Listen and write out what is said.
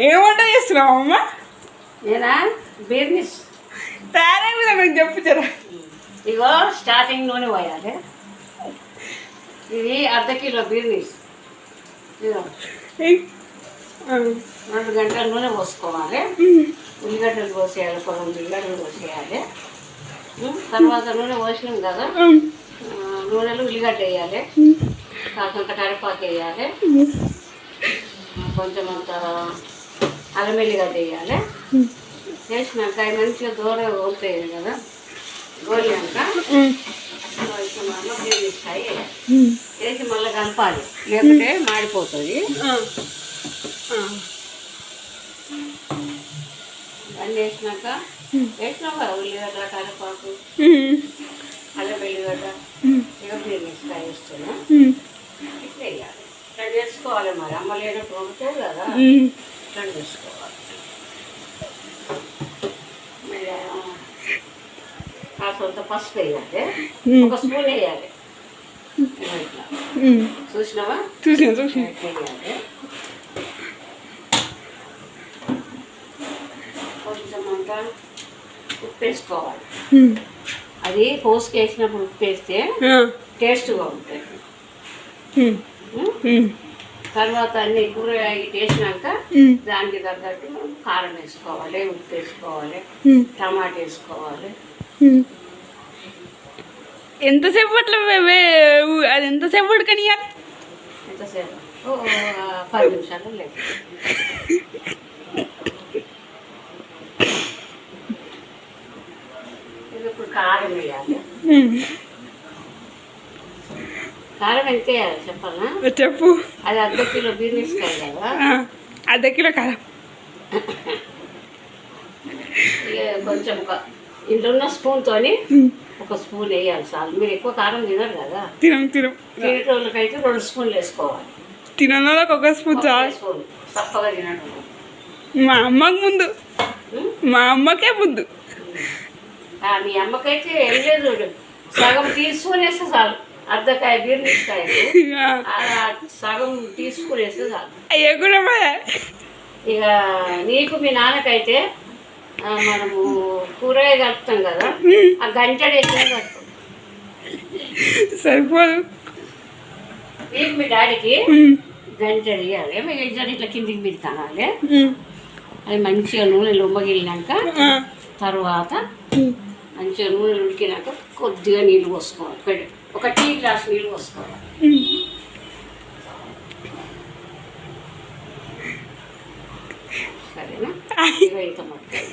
ఏం వంట చేస్తున్నావు అమ్మ? నేనా బిర్నీస్ తయారై మీద కొంచెం చెప్పు జరా. ఇగో స్టార్టింగ్ నూనె పోయాలి. ఇది అర్ధ కిలో బిర్నీస్. ఇగో 2 గంటల నూనె పోసుకోవాలి. ఉల్లిగడ్డలు పోసేయాలి, ఒక 2 ఉల్లిగడ్డలు పోసేయాలి. తర్వాత నూనె పోసినాం కదా, నూనెలో ఉల్లిగడ్డ వేయాలి, కాకంత కరివేపాకు వేయాలి, కొంచెం అంత అల్లం వెల్లిగడ్డ వేయాలి. వేసినాక అవి మంచిగా దూరం కోలుతాయి కదా, గోలినాక కొంచెం అల్లం వేస్తాయి వేసి మళ్ళీ కలపాలి, లేకుంటే మాడిపోతుంది. అన్నీ వేసినాక వేసినాం కదా ఉల్లిగడ్డ, కరివేపాకు, అల్లం వెల్లిగడ్డ, ఇక బిర్యానీ వేస్తున్నా. ఇట్లా వేయాలి, ఇట్లా చేసుకోవాలి. మరి అమ్మ లేనప్పుడు ఉంటుంది కదా, ఇట్లా చేసుకోవాలి. కాసంత పసుపు వేయాలి, 1 స్పూన్ వేయాలి. చూసినావా? చూసిన వేయాలి. కొంచెం అంతా ఉప్పు వేసుకోవాలి. అది పోసుకు వేసినప్పుడు ఉప్పు వేస్తే టేస్ట్గా ఉంటుంది. తర్వాత అన్ని కూర వేసినాక దానికి తగ్గట్టు కారం వేసుకోవాలి, ఉప్పు వేసుకోవాలి, టమాటా వేసుకోవాలి. ఎంతసేపు అట్లా అది ఎంతసేపు ఉడకనియాలి? ఎంతసేపు? 10 నిమిషాలు లేదు. ఇప్పుడు కారం వేయాలి. కారం ఎంత వేయాలి చెప్పాలా? చెప్పు. అది అర్ధ కిలో బిర్నీస్ కాయ కదా, అర్ధ కిలో కారం. కొంచెం ఇంట్లో ఉన్న స్పూన్తో 1 స్పూన్ వేయాలి చాలు. మీరు ఎక్కువ కారం తినరు కదా, తినేటోళ్ళకైతే 2 స్పూన్లు వేసుకోవాలి. తినడానికి 1 స్పూన్ చాలు. తప్పగా తినడం. మా అమ్మకి ముందు, మా అమ్మకే ముందు. మీ అమ్మకైతే ఏం లేదు, సగం టీ స్పూన్ వేస్తే చాలు. అర్ధకాయ బిర్నీస్ కాయ సగం టీ స్పూన్ వేస్తే చాలు. అయ్యో కూడా ఇక నీకు మీ నాన్నకైతే మనము కూరగాయ కలుపుతాం కదా, ఆ గంటెడు వేసిన కలుపుతాం సరిపోదు. నీకు మీ డాడీకి గంటెడు వేయాలి. మీ గంటెడు ఇట్లా కిందికి మీరు తినాలి. అది మంచిగా నూనె లొమ్మగిలినాక తర్వాత మంచిగా నూనె ఉడికినాక కొద్దిగా నీళ్ళు పోసుకోవాలి. 1 టీ గ్లాస్ నీళ్ళు పోసుకోవాలి. సరేనా? ఇంత మొత్తం